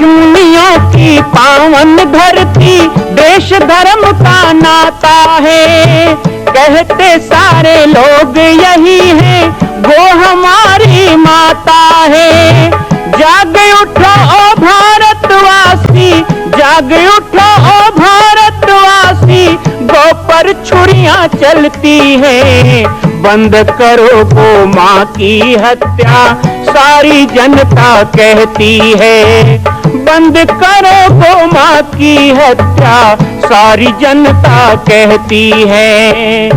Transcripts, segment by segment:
ऋषिमुनियों की पावन धरती, देश धर्म का नाता है। कहते सारे लोग यही है, वो हमारी माता है। जाग उठो ओ भारतवासी, जाग उठो ओ भारतवासी, गौ पर छुरियां चलती हैं। बंद करो गौ माँ की हत्या, सारी जनता कहती है। बंद करो गौ माँ की हत्या, सारी जनता कहती है।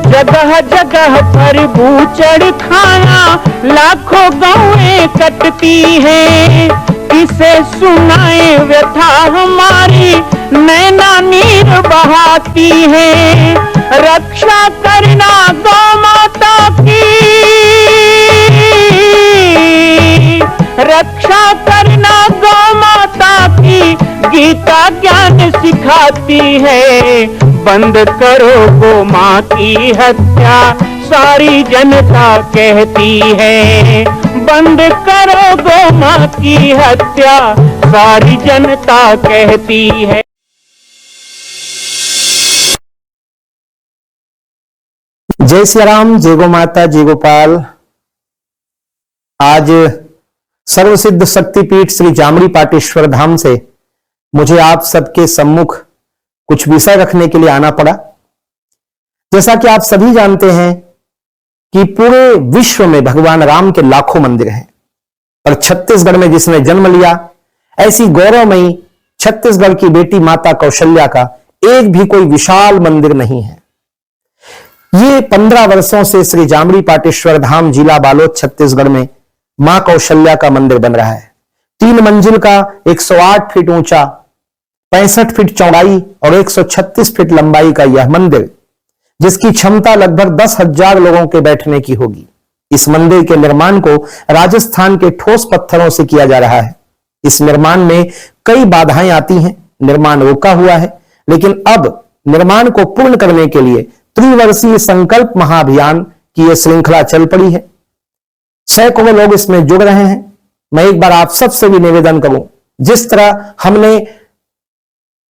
जगह जगह पर बूचड़ खाना, लाखों गौएं कटती हैं। किसे सुनाए व्यथा हमारी, नैना नीर बहाती है। रक्षा करना गौ माता की, रक्षा करना गौ माता की, गीता ज्ञान सिखाती है। बंद करो गौ माँ की हत्या, सारी जनता कहती है। बंद करो गौ माँ की हत्या, सारी जनता कहती है। जय श्री राम, जय गो माता, जय गोपाल। आज सर्वसिद्ध शक्तिपीठ श्री जामड़ी पाटेश्वर धाम से मुझे आप सबके सम्मुख कुछ विषय रखने के लिए आना पड़ा। जैसा कि आप सभी जानते हैं कि पूरे विश्व में भगवान राम के लाखों मंदिर हैं, और छत्तीसगढ़ में जिसने जन्म लिया, ऐसी गौरवमयी छत्तीसगढ़ की बेटी माता कौशल्या का एक भी कोई विशाल मंदिर नहीं है। ये 15 वर्षों से श्री जामड़ी पाटेश्वर धाम, जिला बालोद, छत्तीसगढ़ में मां कौशल्या का मंदिर बन रहा है। 3 मंजिल का 108 फीट ऊंचा, 65 फीट चौड़ाई और 136 फीट लंबाई का यह मंदिर, जिसकी क्षमता लगभग 10,000 लोगों के बैठने की होगी। इस मंदिर के निर्माण को राजस्थान के ठोस पत्थरों से किया जा रहा है। इस निर्माण में कई बाधाएं आती हैं, निर्माण रुका हुआ है, लेकिन अब निर्माण को पूर्ण करने के लिए त्रिवर्षीय संकल्प महाअभियान की यह श्रृंखला चल पड़ी है। सैकड़ों लोग इसमें जुड़ रहे हैं। मैं एक बार आप सबसे भी निवेदन करूं, जिस तरह हमने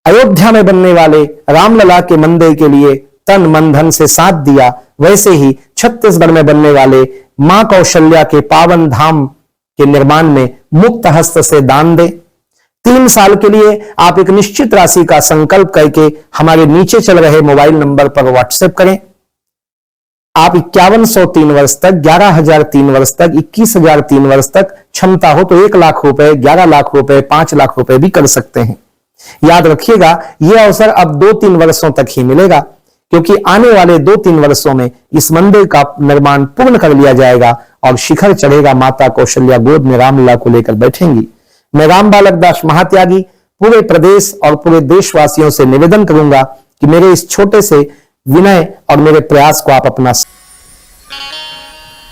अयोध्या में बनने वाले रामलला के मंदिर के लिए तन मन धन से साथ दिया, वैसे ही छत्तीसगढ़ में बनने वाले मां कौशल्या के पावन धाम के निर्माण में मुक्त हस्त से दान दें। 3 साल के लिए आप एक निश्चित राशि का संकल्प करके हमारे नीचे चल रहे मोबाइल नंबर पर व्हाट्सएप करें। आप 5103 वर्ष तक, 11,003 वर्ष तक, 21,003 वर्ष तक, क्षमता हो तो 1 लाख रुपए, 11 लाख रुपए, 5 लाख रुपए भी कर सकते हैं। याद रखिएगा, यह अवसर अब 2-3 वर्षों तक ही मिलेगा, क्योंकि आने वाले 2-3 वर्षों में इस मंदिर का निर्माण पूर्ण कर लिया जाएगा और शिखर चढ़ेगा। माता कौशल्या गोद में रामलला को लेकर बैठेंगी। मैं राम बालक दास महात्यागी पूरे प्रदेश और पूरे देशवासियों से निवेदन करूंगा कि मेरे इस छोटे से विनय और मेरे प्रयास को आप अपना।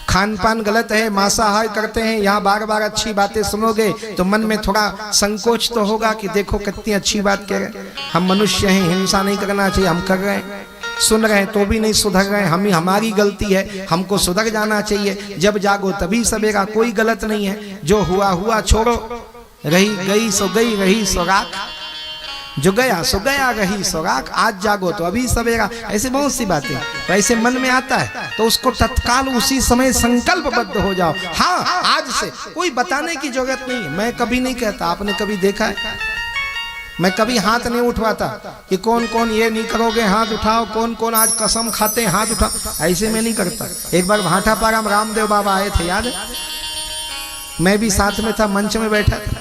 खान पान गलत है, मांसाहार करते हैं, यहाँ बार बार अच्छी बातें सुनोगे तो मन में थोड़ा संकोच तो होगा कि देखो कितनी अच्छी बात कह रहे। हम मनुष्य हैं, हिंसा नहीं करना चाहिए, हम कर रहे हैं। सुन रहे हैं तो भी नहीं सुधर रहे हैं, हमारी गलती है, हमको सुधर जाना चाहिए। जब जागो तभी सवेरा, कोई गलत नहीं है। जो हुआ हुआ छोड़ो, रही गई सो गई, रही सो राख, जो गया सो गया, रही सो राख। आज जागो तो अभी सवेरा। ऐसे बहुत सी बातें तो ऐसे मन में आता है तो उसको तत्काल उसी समय संकल्पबद्ध हो जाओ। हाँ, आज से कोई बताने की जरूरत नहीं है। मैं कभी नहीं कहता, आपने कभी देखा है, मैं कभी हाथ नहीं उठवाता कि कौन कौन ये नहीं करोगे हाथ उठाओ, कौन कौन आज कसम खाते हैं हाथ उठाओ, ऐसे मैं नहीं करता। एक बार भाटापारा में रामदेव बाबा आए थे, याद है? मैं भी साथ में था, मंच में बैठा था।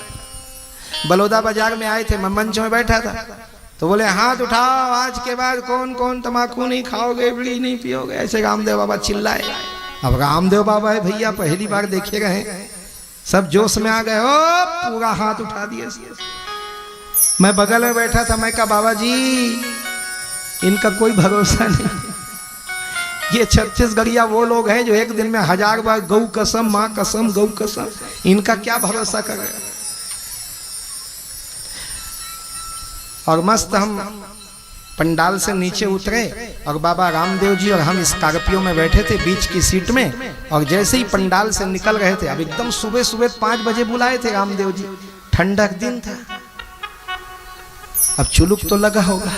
बलौदा बाजार में आए थे, मैं मंच में बैठा था, तो बोले हाथ उठाओ, आज के बाद कौन कौन तम्बाकू नहीं खाओगे, बीड़ी नहीं पियोगे। ऐसे रामदेव बाबा चिल्लाए। अब रामदेव बाबा है भैया, पहली बार देखे रहे, सब जोश में आ गए, ओ पूरा हाथ उठा दिए। मैं बगल में बैठा था, मैं कहा बाबा जी इनका कोई भरोसा नहीं। ये छत्तीसगढ़िया वो लोग हैं जो एक दिन में 1000 बार गौ कसम, माँ कसम, गौ कसम, इनका क्या भरोसा कर रहे। और मस्त हम पंडाल से नीचे उतरे और बाबा रामदेव जी और हम स्कॉर्पियो में बैठे थे बीच की सीट में। और जैसे ही पंडाल से निकल रहे थे, अब एकदम सुबह सुबह 5 बजे बुलाए थे रामदेव जी, ठंडक दिन था, अब चुलुक तो लगा होगा,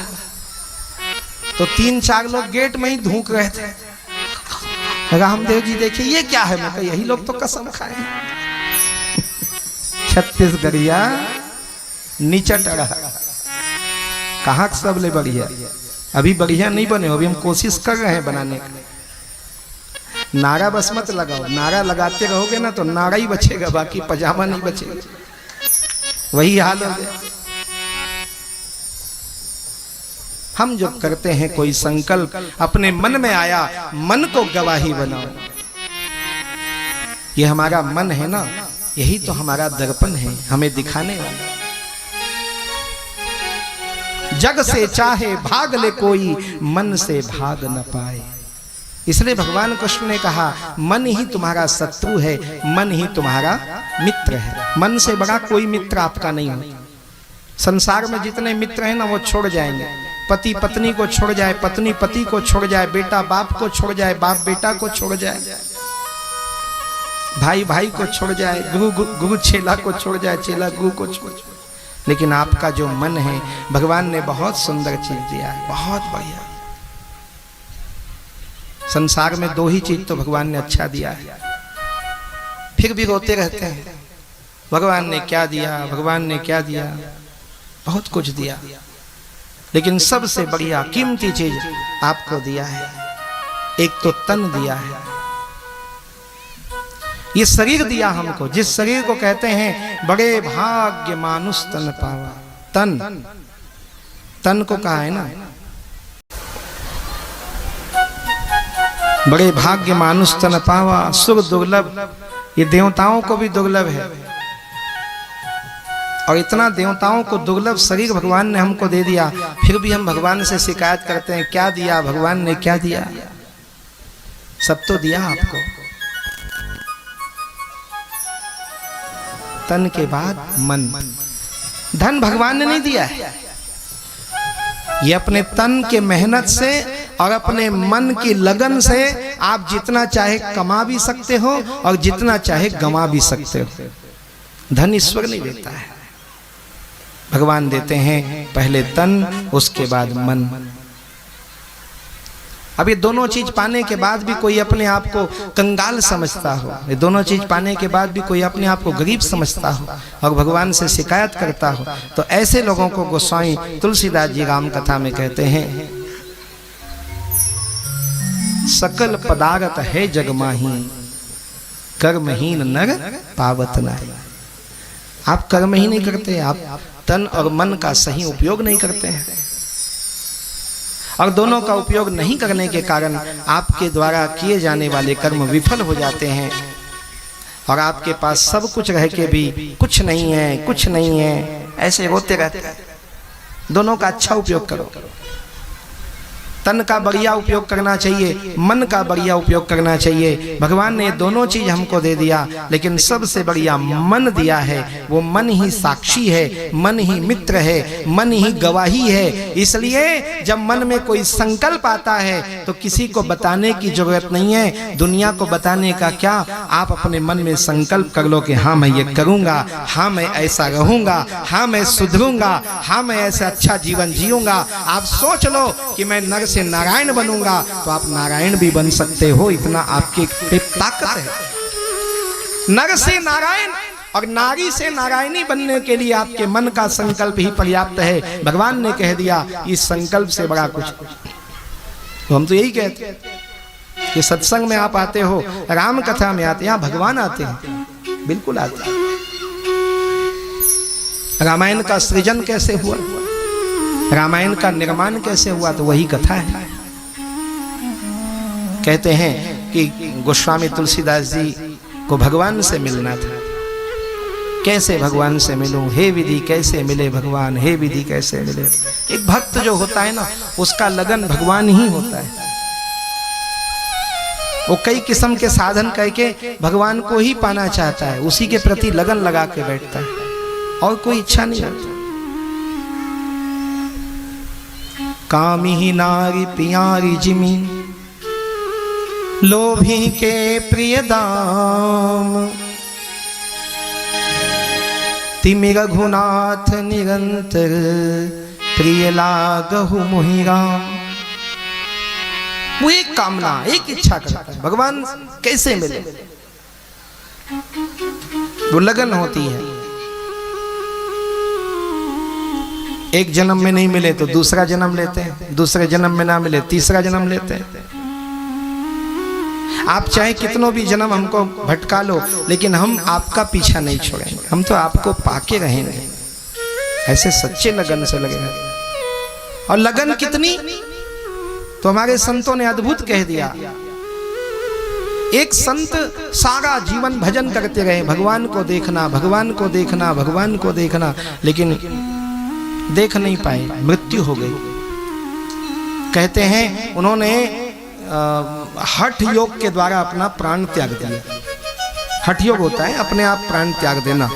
तो 3-4 लोग गेट में ही धूक रहे थे। रामदेव जी देखिए ये क्या है, मैं कहा यही लोग तो कसम खाए। छत्तीसगढ़िया नीचट रहा, कहाँ सब ले बढ़िया, अभी बढ़िया नहीं बने हो, अभी हम कोशिश कर रहे हैं बनाने का। नारा बस मत लगाओ, नारा लगाते रहोगे ना तो नारा ही बचेगा, बाकी पजामा नहीं बचेगा, वही हाल हो गया। हम जो करते हैं कोई संकल्प अपने मन में आया, मन को गवाही बनाओ। ये हमारा मन है ना, यही तो हमारा दर्पण है, हमें दिखाने वाला। जग से चाहे भाग ले कोई, मन से भाग न पाए। इसलिए भगवान कृष्ण ने कहा मन ही तुम्हारा शत्रु है, मन ही तुम्हारा मित्र है। मन से बड़ा कोई मित्र आपका नहीं हो। संसार में जितने मित्र हैं ना वो छोड़ जाएंगे। पति पत्नी को छोड़ जाए, पत्नी पति को छोड़ जाए, बेटा बाप को छोड़ जाए, बाप बेटा को छोड़ जाए, भाई भाई को छोड़ जाए, गुरु चेला को छोड़ जाए, चेला गुरु को छोड़ जाए। लेकिन आपका जो मन है, भगवान ने बहुत सुंदर चीज दिया है, बहुत बढ़िया। संसार में 2 ही चीज तो भगवान ने अच्छा दिया है, फिर भी रोते रहते हैं भगवान ने क्या दिया, भगवान ने क्या दिया। बहुत कुछ दिया, लेकिन सबसे बढ़िया कीमती चीज आपको दिया है। एक तो तन दिया है, ये शरीर दिया हमको, जिस शरीर को कहते हैं बड़े भाग्य मानुष तन पावा। तन, तन को कहा है ना, बड़े भाग्य मानुष तन पावा, सुख दुर्लभ। ये देवताओं को भी दुर्लभ है, और इतना देवताओं को दुर्लभ शरीर भगवान ने हमको दे दिया, फिर भी हम भगवान से शिकायत करते हैं क्या दिया भगवान ने, क्या दिया। सब तो दिया आपको। तन के बाद मन, धन भगवान ने नहीं दिया है, ये अपने तन के मेहनत से और अपने मन की लगन से आप जितना चाहे कमा भी सकते हो और जितना चाहे गंवा भी सकते हो। धन ईश्वर नहीं देता है, भगवान देते हैं पहले तन, उसके बाद मन। अब ये दोनों चीज पाने के बाद भी कोई अपने आप को कंगाल समझता हो, ये दोनों चीज पाने के बाद भी कोई अपने आप को गरीब समझता हो और भगवान से शिकायत करता हो, तो ऐसे लोगों को गोस्वामी तुलसीदास जी राम कथा में कहते हैं सकल पदार्थ है जगमाही, कर्महीन नर पावत नहीं। आप कर्म ही नहीं करते, आप तन और मन का सही उपयोग नहीं करते हैं, और दोनों का उपयोग नहीं करने के कारण आपके द्वारा किए जाने वाले कर्म विफल हो जाते हैं, और आपके पास सब कुछ रह के भी कुछ नहीं है, कुछ नहीं है, ऐसे होते रहते हैं। दोनों का अच्छा उपयोग करो, तन का बढ़िया उपयोग करना चाहिए, मन का बढ़िया उपयोग करना चाहिए। भगवान ने दोनों चीज हमको दे दिया, लेकिन सबसे बढ़िया मन दिया है। वो मन ही साक्षी है, मन ही मित्र है, मन ही गवाही है। इसलिए जब मन में कोई संकल्प आता है तो किसी को बताने की जरूरत नहीं है, दुनिया को बताने का क्या। आप अपने मन में संकल्प कर लो कि हाँ मैं ये करूँगा, हाँ मैं ऐसा रहूँगा, हाँ मैं सुधरूंगा, हाँ मैं ऐसा अच्छा जीवन जीऊँगा। आप सोच लो कि मैं नर से नारायण बनूंगा, तो आप नारायण भी बन सकते हो, इतना आपके पे ताकत है। नर से नारायण और नारी से नारायणी बनने के लिए आपके मन का संकल्प ही पर्याप्त है। भगवान ने कह दिया इस संकल्प से बड़ा कुछ। तो हम तो यही कहते हैं कि सत्संग में आप आते हो, राम कथा में आते हैं, यहाँ भगवान आते हैं, बिल्कुल आते हैं। रामायण का सृजन कैसे हुआ, रामायण का निर्माण कैसे हुआ, तो वही कथा है। कहते हैं कि गोस्वामी तुलसीदास जी को भगवान से मिलना था। कैसे भगवान से मिलूं, हे विधि कैसे मिले भगवान, हे विधि कैसे मिले। एक भक्त जो होता है ना, उसका लगन भगवान ही होता है। वो कई किस्म के साधन करके भगवान को ही पाना चाहता है, उसी के प्रति लगन लगा के बैठता है, और कोई इच्छा नहीं होती। कामी नारी पियारी जिमी, लोभी के प्रिय दाम, तिमि रघुनाथ निरंतर, प्रिय लागहु मोहि राम। वो एक कामना, एक इच्छा करता है भगवान कैसे मिले, वो लगन होती है। एक जन्म में नहीं मिले तो दूसरा जन्म लेते हैं, दूसरे जन्म में ना मिले तीसरा जन्म लेते हैं। आप चाहे कितनों भी जन्म हमको भटका लो, लेकिन हम आपका पीछा नहीं छोड़ेंगे, हम तो आपको पाके रहेंगे। ऐसे सच्चे लगन से लगे रहेंगे। और लगन कितनी, तो हमारे संतों ने अद्भुत कह दिया। एक संत सारा जीवन भजन करते रहे, भगवान को देखना, भगवान को देखना, भगवान को देखना, लेकिन देख नहीं पाए, मृत्यु हो गई। कहते हैं उन्होंने हठ योग के द्वारा अपना प्राण त्याग दिया। हठ योग होता है अपने आप प्राण त्याग देना।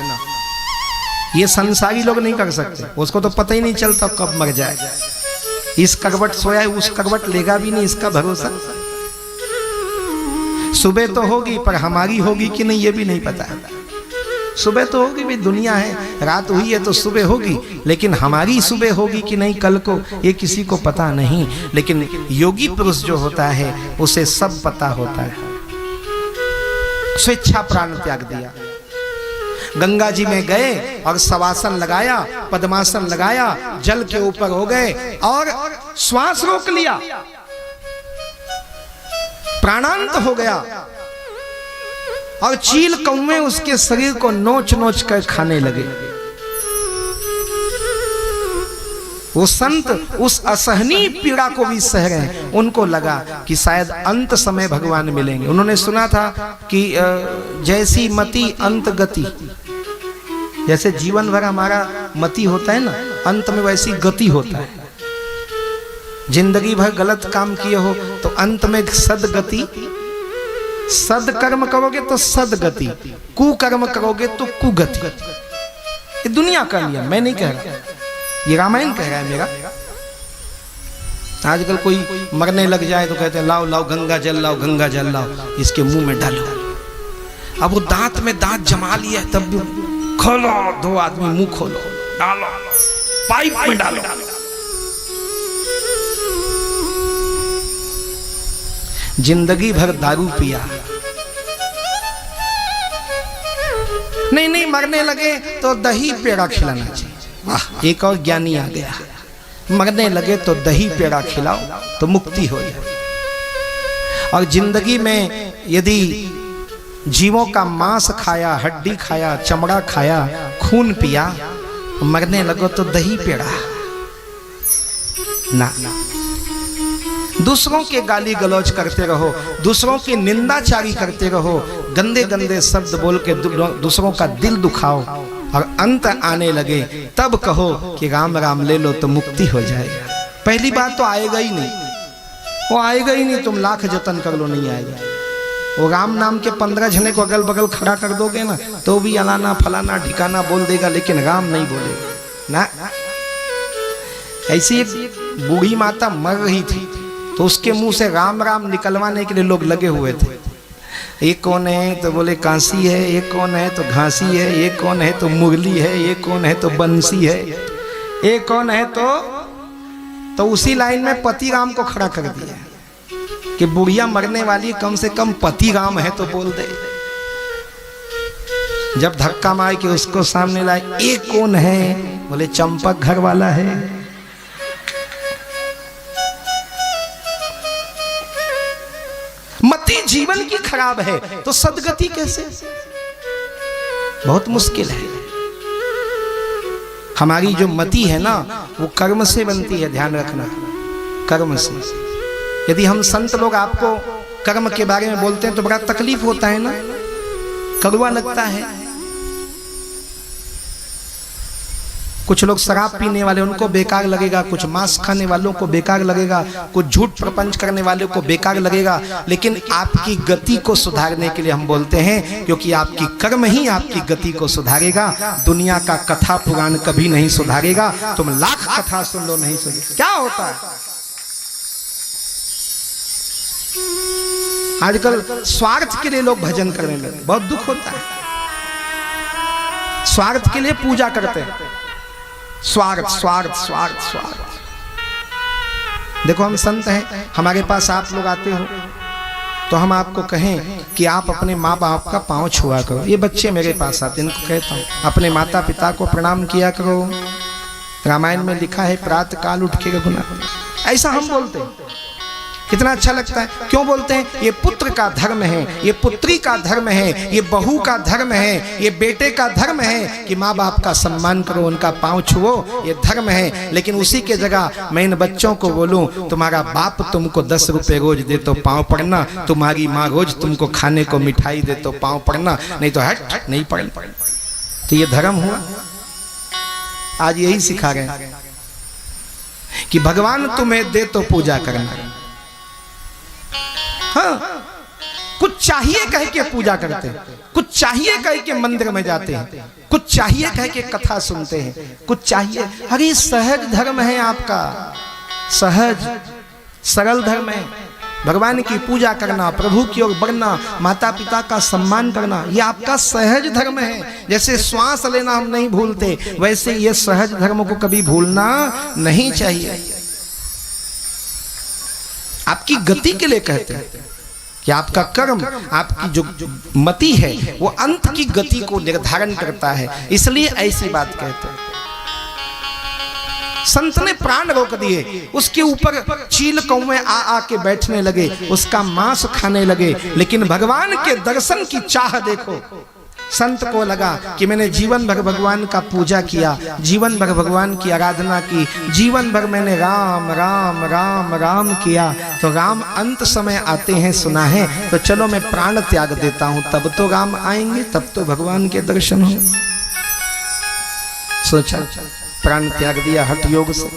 ये संसारी लोग नहीं कर सकते, उसको तो पता ही नहीं चलता कब मर जाए। इस करवट सोया है, उस करवट लेगा भी नहीं, इसका भरोसा। सुबह तो होगी, पर हमारी होगी कि नहीं ये भी नहीं पता है। सुबह तो होगी, भी दुनिया है, रात हुई है तो सुबह होगी, लेकिन हमारी सुबह होगी कि नहीं कल को, ये किसी को पता नहीं। लेकिन योगी पुरुष जो होता है उसे सब पता होता है। स्वेच्छा प्राण त्याग दिया। गंगा जी में गए और शवासन लगाया, पद्मासन लगाया, जल के ऊपर हो गए और श्वास रोक लिया, प्राणांत हो गया। और चील कौवे उसके शरीर को नोच नोच कर खाने लगे। वो संत उस असहनीय पीड़ा को भी सह रहे हैं। उनको लगा कि शायद अंत समय भगवान मिलेंगे। उन्होंने सुना था कि जैसी मति अंत गति, जैसे जीवन भर हमारा मति होता है ना, अंत में वैसी गति होता है। जिंदगी भर गलत काम किए हो तो अंत में सदगति, सदकर्म करोगे तो सदगति, कुकर्म करोगे तो कुगति। ये दुनिया का नियम, मैं नहीं कह रहा, ये रामायण कह रहा है मेरा। आजकल कोई मरने लग जाए तो कहते हैं लाओ लाओ गंगा जल लाओ, गंगा जल लाओ, इसके मुंह में डालो। अब वो दांत में दांत जमा लिया, तब भी खोलो, दो आदमी मुंह खोलो, डालो, पाइप में डालो। जिंदगी भर दारू पिया, नहीं मरने लगे तो दही पेड़ा खिलाना चाहिए। वाह, एक और ज्ञानी आ गया। मरने लगे तो दही पेड़ा खिलाओ तो मुक्ति हो जाए। और जिंदगी में यदि जीवों का मांस खाया, हड्डी खाया, चमड़ा खाया, खून पिया, मरने लगो तो दही पेड़ा ना। दूसरों के गाली गलौज करते रहो, दूसरों की निंदाचारी करते रहो, गंदे गंदे शब्द बोल के दूसरों का दिल दुखाओ, और अंत आने लगे तब कहो कि राम राम ले लो तो मुक्ति हो जाएगा। पहली बात तो आएगा ही नहीं, वो आएगा ही नहीं, तुम लाख जतन कर लो नहीं आएगा। वो राम नाम के 15 जने को अगल बगल खड़ा कर दोगे ना तो भी अलाना फलाना ठिकाना बोल देगा, लेकिन राम नहीं बोलेगा ना। ऐसी एक बूढ़ी माता मर रही थी तो उसके मुंह से राम राम निकलवाने के लिए लोग लगे हुए थे। ये कौन है तो बोले कांसी है, ये कौन है तो घासी है, ये कौन है तो मुरली है, ये कौन है तो बंसी है, ये कौन है तो उसी लाइन में पति राम को खड़ा कर दिया कि बुढ़िया मरने वाली, कम से कम पति राम है तो बोल दे। जब धक्का मार के उसको सामने लाए, ये कौन है, बोले चंपक घर वाला है। मति जीवन की खराब है तो सदगति कैसे, बहुत मुश्किल है। हमारी जो मति है ना वो कर्म से बनती है, ध्यान रखना, कर्म से। यदि हम संत लोग आपको कर्म के बारे में बोलते हैं तो बड़ा तकलीफ होता है ना, कड़वा लगता है। कुछ लोग शराब पीने वाले उनको बेकार लगेगा, कुछ मांस खाने वालों को बेकार लगेगा, कुछ झूठ प्रपंच करने वालों को बेकार लगेगा, लेकिन आपकी गति को सुधारने के लिए हम बोलते हैं, क्योंकि आपकी कर्म ही आपकी गति को सुधारेगा। दुनिया का कथा पुराण कभी नहीं सुधारेगा, तुम लाख कथा सुन लो नहीं सुन। क्या होता है आजकल स्वार्थ के लिए लोग भजन करने लगे, बहुत दुख होता है। स्वार्थ के लिए पूजा करते हैं, स्वार्थ स्वार्थ स्वार्थ स्वार्थ। देखो हम संत हैं, हमारे पास आप लोग आते हो तो हम आपको कहें कि आप अपने माँ बाप का पांव छुआ करो। ये बच्चे मेरे पास आते, इनको कहता हूँ अपने माता पिता को प्रणाम किया करो। रामायण में लिखा है प्रातः काल उठ के रघुनाथ। ऐसा हम बोलते हैं, कितना अच्छा लगता है। क्यों बोलते हैं? ये पुत्र का धर्म है, ये पुत्री का धर्म है, ये बहू का धर्म है, ये बेटे का धर्म है कि माँ बाप का सम्मान करो, उनका पांव छुओ, ये धर्म है। लेकिन उसी के जगह मैं इन बच्चों को बोलूं तुम्हारा बाप तुमको 10 रुपए रोज दे तो पांव पड़ना, तुम्हारी माँ रोज तुमको खाने को मिठाई दे तो पांव पड़ना, नहीं तो हट नहीं पड़। तो ये धर्म हुआ। आज यही सिखा गए कि भगवान तुम्हें दे तो पूजा करना। हाँ, कुछ चाहिए कह के पूजा करते हैं, कुछ चाहिए कह के मंदिर में जाते हैं, कुछ चाहिए कह के कथा सुनते हैं, कुछ चाहिए। अरे सहज धर्म है आपका, सहज सरल धर्म है। भगवान की पूजा करना, प्रभु की ओर बढ़ना, माता पिता का सम्मान करना, ये आपका सहज धर्म है। जैसे श्वास लेना हम नहीं भूलते, वैसे ये सहज धर्म को कभी भूलना नहीं चाहिए। आपकी गति के लिए कहते हैं कि आपका कर्म, आपकी जो मति है वो अंत की गति को निर्धारण करता है, इसलिए ऐसी बात कहते हैं। संत ने प्राण रोक दिए, उसके ऊपर चील कौवे आ के बैठने लगे, उसका मांस खाने लगे, लेकिन भगवान के दर्शन की चाह देखो। संत को लगा कि मैंने जीवन भर भगवान का पूजा किया, जीवन भर भगवान की आराधना की, जीवन भर मैंने राम राम राम राम किया, तो राम अंत समय आते हैं सुना है, तो चलो मैं प्राण त्याग देता हूं, तब तो राम आएंगे, तब तो भगवान के दर्शन होंगे। सोचा, प्राण त्याग दिया हठ योग से।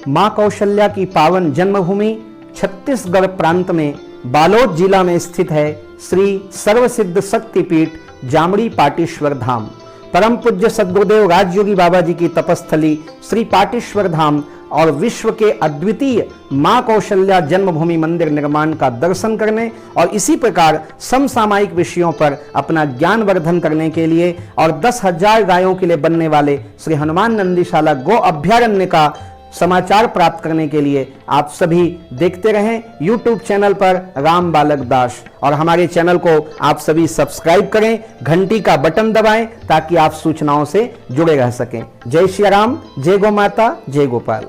मां कौशल्या की पावन जन्मभूमि छत्तीसगढ़ प्रांत में बालोद जिला में स्थित है श्री सर्वसिद्ध शक्तिपीठ जामड़ी पाटेश्वर धाम। परम पूज्य सद्गुरुदेव राजयोगी बाबा जी की तपस्थली श्री पाटेश्वर धाम और विश्व के अद्वितीय मां कौशल्या जन्मभूमि मंदिर निर्माण का दर्शन करने और इसी प्रकार समसामयिक विषयों पर अपना ज्ञान वर्धन करने के लिए और 10,000 गायों के लिए बनने वाले श्री हनुमान नंदीशाला गो अभ्यारण्य का समाचार प्राप्त करने के लिए आप सभी देखते रहें YouTube चैनल पर राम बालक दास, और हमारे चैनल को आप सभी सब्सक्राइब करें, घंटी का बटन दबाएं ताकि आप सूचनाओं से जुड़े रह सकें। जय श्री राम, जय गौ माता, जय गोपाल।